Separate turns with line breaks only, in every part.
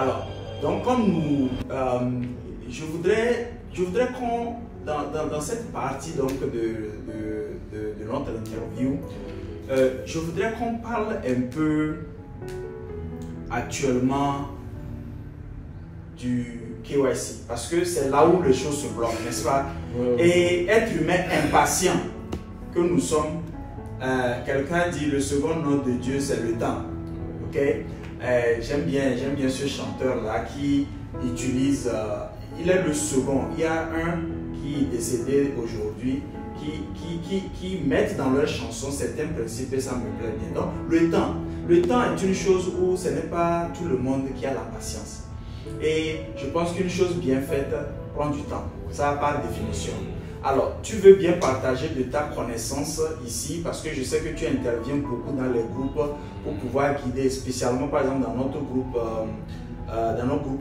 Alors, donc comme nous, je voudrais qu'on, dans cette partie donc, de notre interview, je voudrais qu'on parle un peu actuellement du KYC, parce que c'est là où les choses se bloquent, n'est-ce pas? Et être humain impatient que nous sommes, quelqu'un dit le second nom de Dieu c'est le temps. Ok? J'aime bien ce chanteur-là qui utilise, il est le second. Il y a un qui est décédé aujourd'hui qui mettent dans leurs chansons certains principes et ça me plaît bien. Donc le temps est une chose où ce n'est pas tout le monde qui a la patience. Et je pense qu'une chose bien faite prend du temps, ça par définition. Alors, tu veux bien partager de ta connaissance ici parce que je sais que tu interviens beaucoup dans les groupes pour pouvoir guider, spécialement par exemple dans notre groupe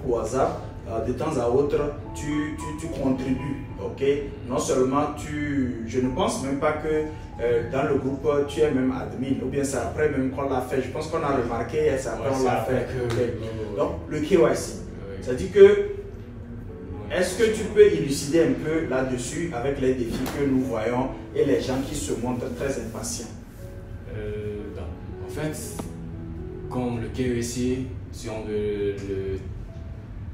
WhatsApp. De temps à autre, tu contribues, ok? Non seulement je ne pense même pas que dans le groupe, tu es même admin, ou bien c'est après même qu'on l'a fait. Je pense qu'on a remarqué, c'est après on l'a fait. Okay. Donc, le KYC, c'est-à-dire que, est-ce que tu peux élucider un peu là-dessus avec les défis que nous voyons et les gens qui se montrent très impatients?
En fait, comme le KYC, si on veut le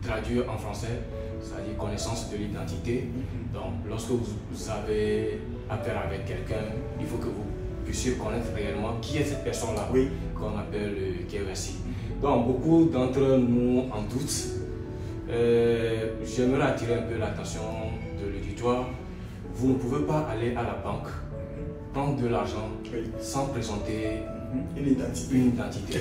traduire en français, c'est-à-dire connaissance de l'identité. Donc, lorsque vous avez affaire avec quelqu'un, il faut que vous puissiez connaître réellement qui est cette personne-là,
oui,
qu'on appelle le KYC. Donc, beaucoup d'entre nous en doutent. J'aimerais attirer un peu l'attention de l'auditoire. Vous ne pouvez pas aller à la banque, prendre de l'argent, oui, sans présenter une identité.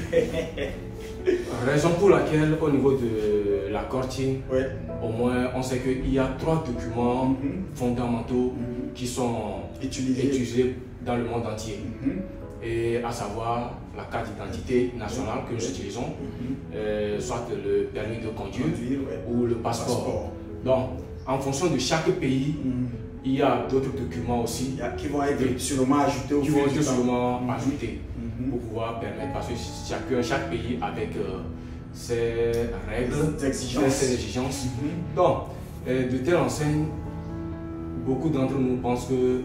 Raison pour laquelle, au niveau de la Corti, oui, au moins on sait qu'il y a 3 documents fondamentaux qui sont utilisés dans le monde entier. Et à savoir la carte d'identité nationale que nous utilisons, soit le permis de conduire ou le passeport. Donc, en fonction de chaque pays, il y a d'autres documents aussi
qui vont être sûrement ajoutés au
fil du temps. Pour pouvoir permettre, parce que chaque pays avec ses règles, ses exigences. Donc, de telles enseignes, beaucoup d'entre nous pensent que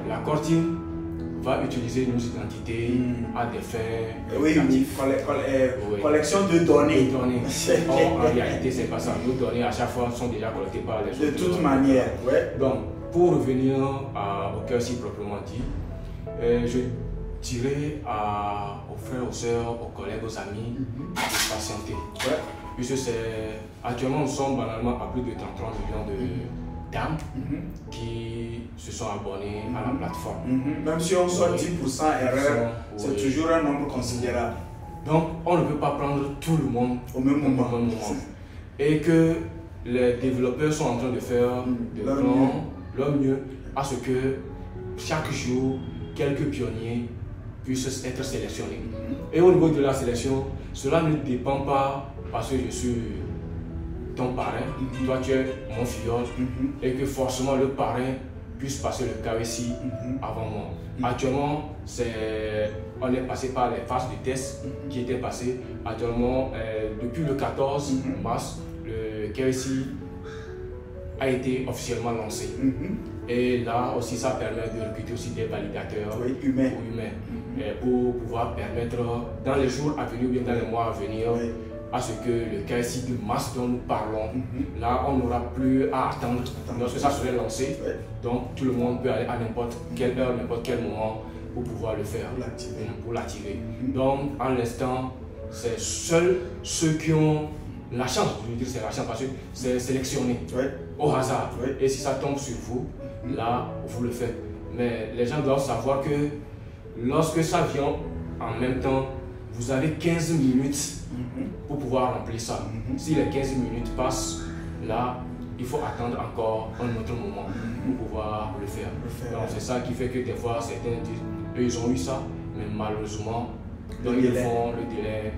la Corti va utiliser nos identités à des fins
collection de données.
En réalité, c'est pas ça. Nos données à chaque fois sont déjà collectées par les autres.
De toute manière,
Donc, pour revenir au KYC proprement dit, je dirais aux frères, aux sœurs, aux collègues, aux amis de patienter. Puisque actuellement, nous sommes banalement à plus de 33 millions de dames qui se sont abonnées à la plateforme.
Même si on soit 10% erreur, c'est toujours un nombre considérable.
Donc, on ne peut pas prendre tout le monde
au même moment.
Et que les développeurs sont en train de faire leur mieux à ce que chaque jour, quelques pionniers puissent être sélectionnés. Et au niveau de la sélection, cela ne dépend pas parce que je suis ton parrain, toi tu es mon filleul, et que forcément le parrain puisse passer le KYC avant moi. Actuellement, on est passé par les phases de test qui étaient passées. Actuellement, depuis le 14 mars, le KYC a été officiellement lancé. Et là aussi, ça permet de recruter aussi des validateurs humains pour pouvoir permettre dans les jours à venir ou bien dans les mois à venir à ce que le KYC de masse dont nous parlons, là on n'aura plus à attendre lorsque ça serait lancé. Donc tout le monde peut aller à n'importe quelle heure, n'importe quel moment pour pouvoir le faire, pour l'activer. Donc en l'instant, c'est seuls ceux qui ont la chance, je veux dire c'est la chance parce que c'est sélectionné au hasard. Et si ça tombe sur vous, là vous le faites. Mais les gens doivent savoir que lorsque ça vient en même temps, vous avez 15 minutes pour pouvoir remplir ça. Si les 15 minutes passent, là, il faut attendre encore un autre moment pour pouvoir le faire. Donc c'est ça qui fait que des fois, certains disent, eux, ils ont eu ça, mais malheureusement, le délai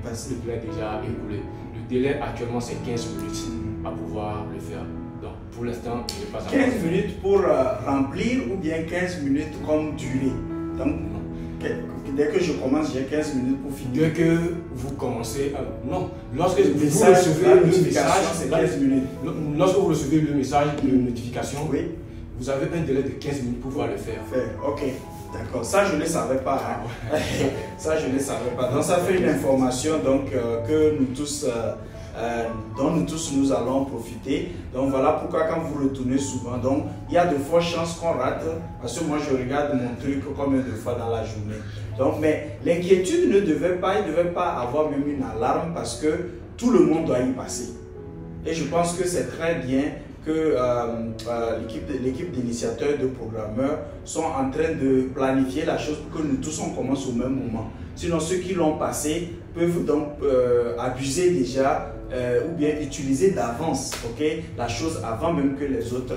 est déjà écoulé. Le délai actuellement, c'est 15 minutes à pouvoir le faire. Donc pour l'instant, il n'est pas
15 minutes pour remplir ou bien 15 minutes comme durée? Donc, Dès que je commence, j'ai 15 minutes pour finir.
Dès que vous commencez, non, lorsque vous
message,
recevez le
notification,
message,
c'est 15 minutes.
Lorsque vous recevez le message de notification,
oui,
vous avez un délai de 15 minutes pour pouvoir le faire.
Ok, d'accord. Ça, je ne le savais pas. Hein. Ça, je ne le savais pas. Donc, ça fait une information donc, que nous tous, dont nous tous nous allons profiter. Donc, voilà pourquoi quand vous retournez souvent, donc, il y a de fortes chances qu'on rate. Parce que moi, je regarde mon truc combien de fois dans la journée. Donc, mais l'inquiétude ne devait pas, il ne devait pas avoir même une alarme parce que tout le monde doit y passer. Et je pense que c'est très bien que l'équipe d'initiateurs, de programmeurs sont en train de planifier la chose pour que nous tous on commence au même moment. Sinon, ceux qui l'ont passé peuvent donc abuser déjà ou bien utiliser d'avance la chose avant même que les autres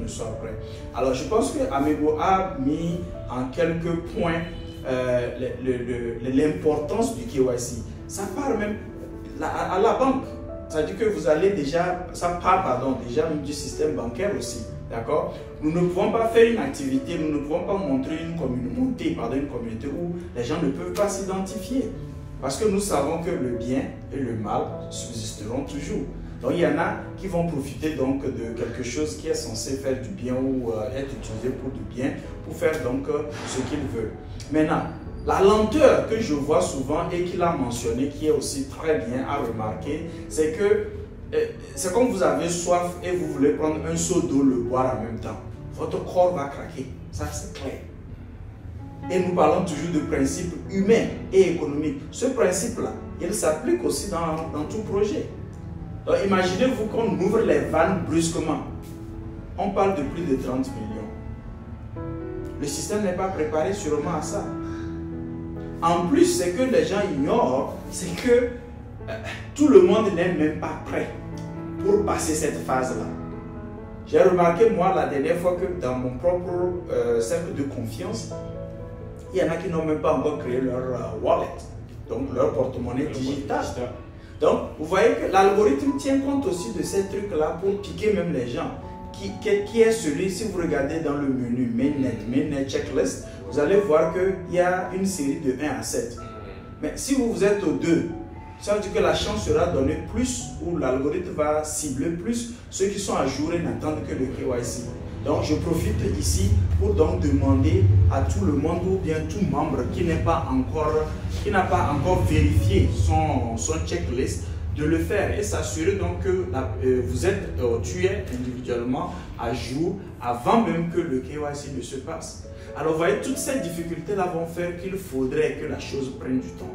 ne soient prêts. Alors, je pense que Amego a mis en quelques points l'importance du KYC. Ça part même à la banque. C'est-à-dire que vous allez déjà, ça part déjà même du système bancaire aussi. D'accord? Nous ne pouvons pas faire une activité, nous ne pouvons pas montrer une communauté où les gens ne peuvent pas s'identifier. Parce que nous savons que le bien et le mal subsisteront toujours. Donc il y en a qui vont profiter donc de quelque chose qui est censé faire du bien ou être utilisé pour du bien, pour faire donc ce qu'ils veulent. Maintenant, la lenteur que je vois souvent et qu'il a mentionné, qui est aussi très bien à remarquer, c'est que c'est comme vous avez soif et vous voulez prendre un seau d'eau, le boire en même temps. Votre corps va craquer, ça c'est clair. Et nous parlons toujours de principes humains et économiques. Ce principe-là, il s'applique aussi dans tout projet. Donc imaginez-vous qu'on ouvre les vannes brusquement. On parle de plus de 30 millions. Le système n'est pas préparé sûrement à ça. En plus, ce que les gens ignorent, c'est que tout le monde n'est même pas prêt pour passer cette phase-là. J'ai remarqué, moi, la dernière fois que dans mon propre cercle de confiance, il y en a qui n'ont même pas encore créé leur wallet, donc leur porte-monnaie digital. Donc, vous voyez que l'algorithme tient compte aussi de ces trucs-là pour piquer même les gens. Qui est celui, si vous regardez dans le menu Mainnet Checklist, vous allez voir qu'il y a une série de 1 à 7. Mais si vous êtes au 2, ça veut dire que la chance sera donnée plus, ou l'algorithme va cibler plus ceux qui sont à jour et n'attendent que le KYC. Donc je profite ici pour donc demander à tout le monde ou bien tout membre qui n'a pas encore vérifié son checklist de le faire et s'assurer donc que tu es individuellement à jour avant même que le KYC ne se passe. Alors vous voyez, toutes ces difficultés-là vont faire qu'il faudrait que la chose prenne du temps.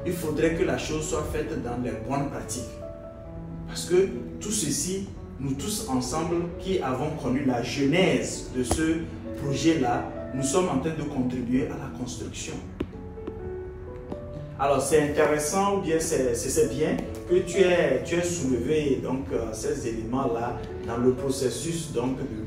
Il faudrait que la chose soit faite dans les bonnes pratiques. Parce que tout ceci, nous tous ensemble qui avons connu la genèse de ce projet-là, nous sommes en train de contribuer à la construction. Alors c'est intéressant ou bien c'est bien que tu aies soulevé donc, ces éléments-là dans le processus donc, de